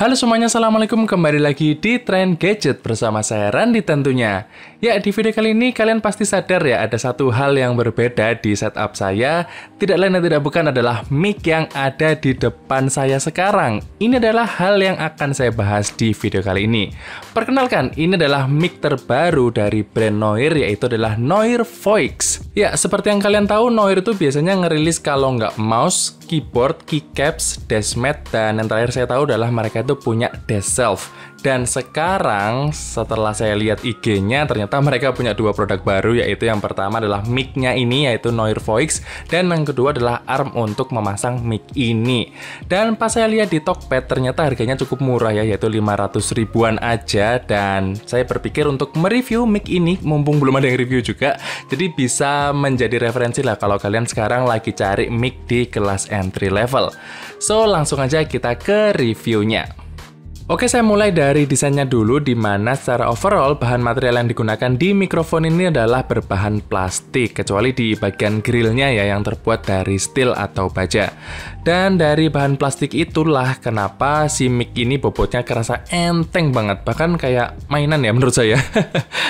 Halo semuanya, Assalamualaikum. Kembali lagi di Tren Gadget bersama saya Randy tentunya. Ya, di video kali ini kalian pasti sadar ya, ada satu hal yang berbeda di setup saya. Tidak lain dan tidak bukan adalah mic yang ada di depan saya sekarang. Ini adalah hal yang akan saya bahas di video kali ini. Perkenalkan, ini adalah mic terbaru dari brand Noir, yaitu adalah Noir Voix. Ya, seperti yang kalian tahu, Noir itu biasanya ngerilis kalau nggak mouse, keyboard, keycaps, dashmat, dan yang terakhir saya tahu adalah mereka itu punya dash shelf. Dan sekarang setelah saya lihat IG-nya, ternyata mereka punya dua produk baru, yaitu yang pertama adalah mic-nya ini, yaitu Noir Voix, dan yang kedua adalah arm untuk memasang mic ini. Dan pas saya lihat di Tokped, ternyata harganya cukup murah ya, yaitu 500 ribuan aja, dan saya berpikir untuk mereview mic ini, mumpung belum ada yang review juga, jadi bisa menjadi referensi lah kalau kalian sekarang lagi cari mic di kelas entry level. So, langsung aja kita ke reviewnya. Oke, saya mulai dari desainnya dulu, di mana secara overall bahan material yang digunakan di mikrofon ini adalah berbahan plastik, kecuali di bagian grillnya ya yang terbuat dari steel atau baja. Dan dari bahan plastik itulah kenapa si mic ini bobotnya kerasa enteng banget, bahkan kayak mainan ya menurut saya.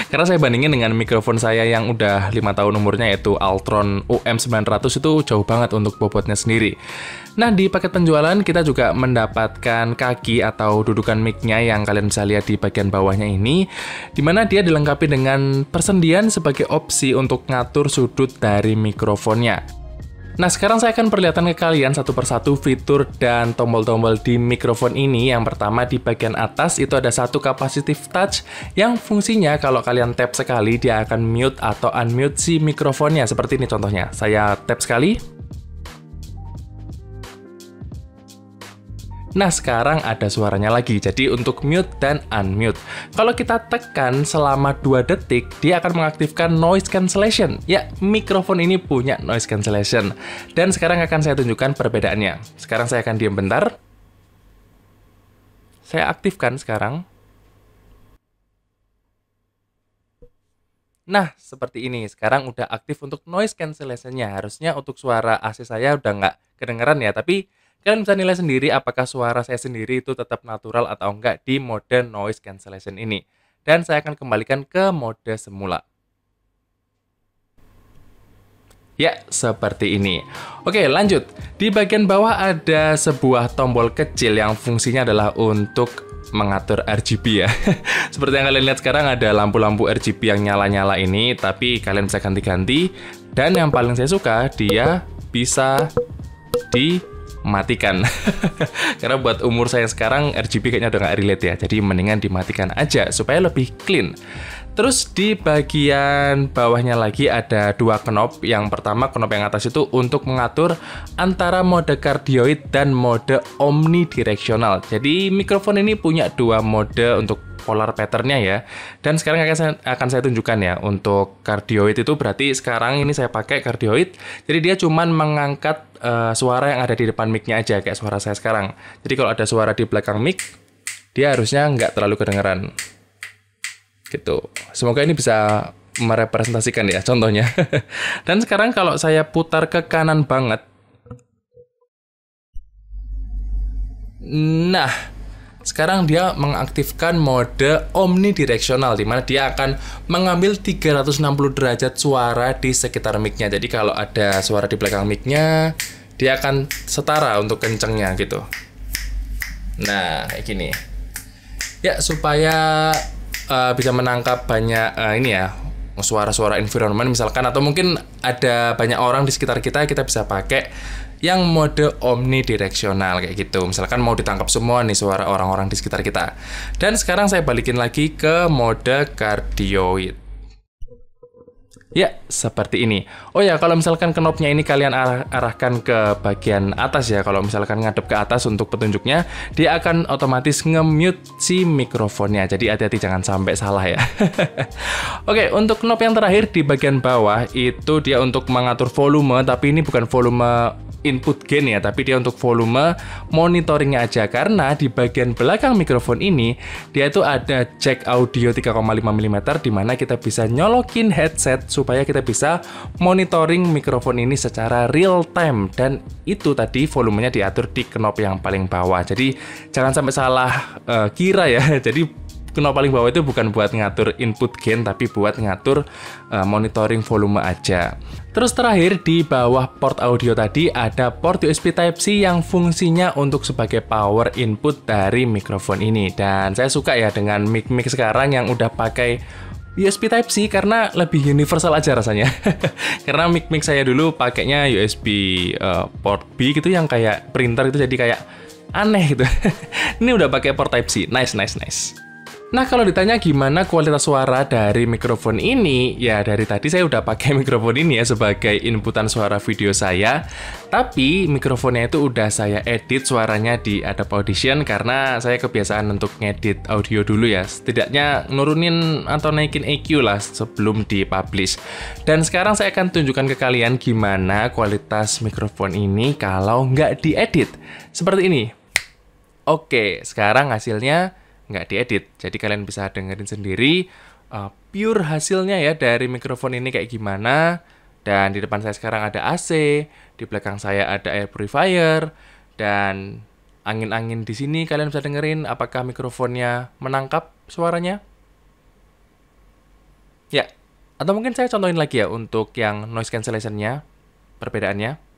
Karena saya bandingin dengan mikrofon saya yang udah 5 tahun umurnya, yaitu Altron UM900, itu jauh banget untuk bobotnya sendiri. Nah, di paket penjualan kita juga mendapatkan kaki atau dudukan mic-nya yang kalian bisa lihat di bagian bawahnya ini, dimana dia dilengkapi dengan persendian sebagai opsi untuk ngatur sudut dari mikrofonnya. Nah, sekarang saya akan perlihatkan ke kalian satu persatu fitur dan tombol-tombol di mikrofon ini. Yang pertama, di bagian atas itu ada satu capacitive touch yang fungsinya kalau kalian tap sekali dia akan mute atau unmute si mikrofonnya. Seperti ini contohnya. Saya tap sekali. Nah, sekarang ada suaranya lagi, jadi untuk mute dan unmute. Kalau kita tekan selama 2 detik, dia akan mengaktifkan noise cancellation. Ya, mikrofon ini punya noise cancellation. Dan sekarang akan saya tunjukkan perbedaannya. Sekarang saya akan diam bentar. Saya aktifkan sekarang. Nah, seperti ini. Sekarang udah aktif untuk noise cancellation-nya. Harusnya untuk suara AC saya udah nggak kedengeran ya, tapi kalian bisa nilai sendiri apakah suara saya sendiri itu tetap natural atau enggak di mode noise cancellation ini. Dan saya akan kembalikan ke mode semula. Ya, seperti ini. Oke, lanjut. Di bagian bawah ada sebuah tombol kecil yang fungsinya adalah untuk mengatur RGB ya. Seperti yang kalian lihat sekarang ada lampu-lampu RGB yang nyala-nyala ini, tapi kalian bisa ganti-ganti. Dan yang paling saya suka, dia bisa dimatikan. Karena buat umur saya sekarang RGB kayaknya udah nggak relate ya, jadi mendingan dimatikan aja supaya lebih clean. Terus di bagian bawahnya lagi ada 2 knob. Yang pertama, knob yang atas itu untuk mengatur antara mode cardioid dan mode omnidirectional. Jadi mikrofon ini punya 2 mode untuk polar pattern-nya ya. Dan sekarang akan saya tunjukkan ya. Untuk cardioid itu berarti sekarang ini saya pakai cardioid. Jadi dia cuman mengangkat suara yang ada di depan mic-nya aja, kayak suara saya sekarang. Jadi kalau ada suara di belakang mic, dia harusnya nggak terlalu kedengeran. Gitu. Semoga ini bisa merepresentasikan ya contohnya. Dan sekarang kalau saya putar ke kanan banget. Nah, sekarang dia mengaktifkan mode omnidirectional, di mana dia akan mengambil 360 derajat suara di sekitar mic-nya. Jadi kalau ada suara di belakang mic-nya, dia akan setara untuk kencengnya gitu. Nah, kayak gini. Ya, supaya bisa menangkap banyak ini ya, suara-suara environment misalkan, atau mungkin ada banyak orang di sekitar kita, kita bisa pakai yang mode omnidirectional kayak gitu. Misalkan mau ditangkap semua nih suara orang-orang di sekitar kita. Dan sekarang saya balikin lagi ke mode cardioid. Ya, seperti ini. Oh ya, kalau misalkan knobnya ini kalian arahkan ke bagian atas ya, kalau misalkan ngadep ke atas untuk petunjuknya, dia akan otomatis nge-mute si mikrofonnya. Jadi hati-hati jangan sampai salah ya. Oke, untuk knob yang terakhir di bagian bawah itu dia untuk mengatur volume, tapi ini bukan volume input gain ya, tapi dia untuk volume monitoringnya aja. Karena di bagian belakang mikrofon ini, dia itu ada jack audio 3,5 mm, di mana kita bisa nyolokin headset supaya kita bisa monitoring mikrofon ini secara real time. Dan itu tadi volumenya diatur di knob yang paling bawah. Jadi jangan sampai salah kira ya. Jadi knob paling bawah itu bukan buat ngatur input gain, tapi buat ngatur monitoring volume aja. Terus terakhir di bawah port audio tadi ada port USB Type-C yang fungsinya untuk sebagai power input dari mikrofon ini. Dan saya suka ya dengan mic-mic sekarang yang udah pakai USB Type-C karena lebih universal aja rasanya. Karena mic-mic saya dulu pakainya USB port B gitu yang kayak printer itu, jadi kayak aneh gitu. Ini udah pakai port Type-C. Nice. Nah, kalau ditanya gimana kualitas suara dari mikrofon ini, ya dari tadi saya udah pakai mikrofon ini ya sebagai inputan suara video saya. Tapi mikrofonnya itu udah saya edit suaranya di Adobe Audition karena saya kebiasaan untuk ngedit audio dulu ya. Setidaknya nurunin atau naikin EQ lah sebelum dipublish. Dan sekarang saya akan tunjukkan ke kalian gimana kualitas mikrofon ini kalau nggak diedit. Seperti ini. Oke, sekarang hasilnya nggak diedit, jadi kalian bisa dengerin sendiri pure hasilnya ya dari mikrofon ini kayak gimana. Dan di depan saya sekarang ada AC, di belakang saya ada air purifier, dan angin-angin di sini kalian bisa dengerin apakah mikrofonnya menangkap suaranya. Ya, atau mungkin saya contohin lagi ya untuk yang noise cancellation-nya, perbedaannya.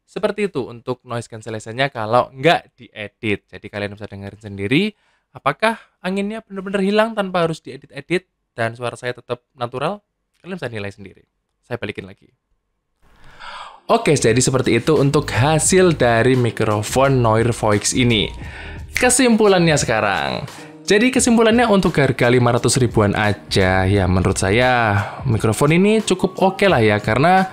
Seperti itu untuk noise cancellation-nya kalau nggak diedit. Jadi kalian bisa dengerin sendiri apakah anginnya benar-benar hilang tanpa harus diedit-edit dan suara saya tetap natural. Kalian bisa nilai sendiri. Saya balikin lagi. Oke, jadi seperti itu untuk hasil dari mikrofon Noir Voix ini. Kesimpulannya sekarang. Jadi kesimpulannya untuk harga 500 ribuan aja, ya menurut saya mikrofon ini cukup oke lah ya. Karena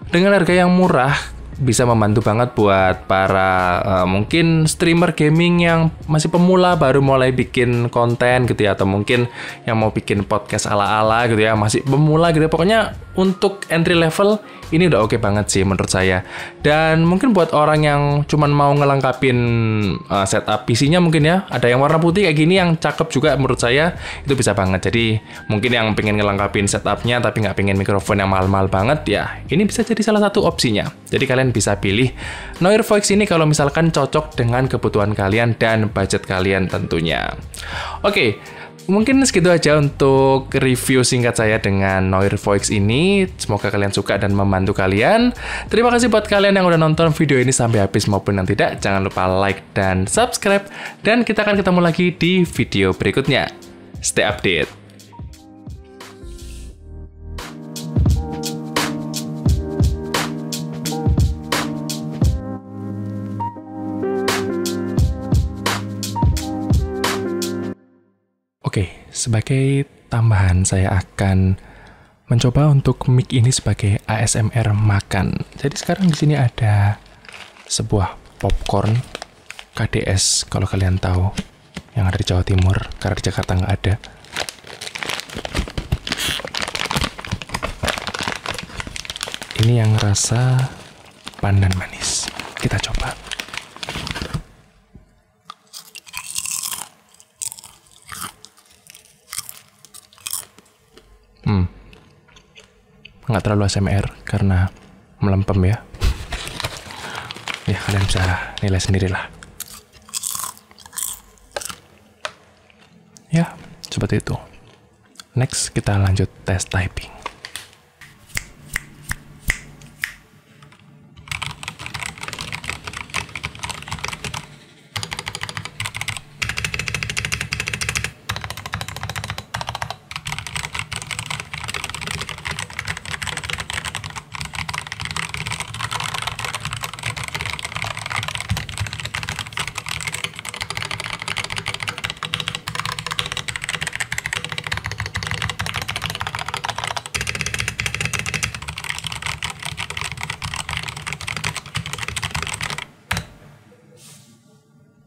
dengan harga yang murah, bisa membantu banget buat para mungkin streamer gaming yang masih pemula baru mulai bikin konten gitu ya, atau mungkin yang mau bikin podcast ala-ala gitu ya, masih pemula gitu ya. Pokoknya untuk entry level ini udah oke banget sih menurut saya. Dan mungkin buat orang yang cuman mau ngelengkapin setup PC-nya mungkin ya, ada yang warna putih kayak gini yang cakep juga menurut saya, itu bisa banget. Jadi mungkin yang pengen ngelengkapin setupnya tapi nggak pengen mikrofon yang mahal-mahal banget ya, ini bisa jadi salah satu opsinya. Jadi kalian bisa pilih Noir Voix ini kalau misalkan cocok dengan kebutuhan kalian dan budget kalian tentunya. Oke, mungkin segitu aja untuk review singkat saya dengan Noir Voix ini. Semoga kalian suka dan membantu kalian. Terima kasih buat kalian yang udah nonton video ini sampai habis maupun yang tidak. Jangan lupa like dan subscribe. Dan kita akan ketemu lagi di video berikutnya. Stay update. Oke, sebagai tambahan saya akan mencoba untuk mic ini sebagai ASMR makan. Jadi sekarang di sini ada sebuah popcorn KDS kalau kalian tahu, yang ada di Jawa Timur karena di Jakarta nggak ada. Ini yang rasa pandan manis. Kita coba. Nggak terlalu ASMR karena melempem ya. Ya kalian bisa nilai sendirilah. Ya, seperti itu. Next kita lanjut tes typing.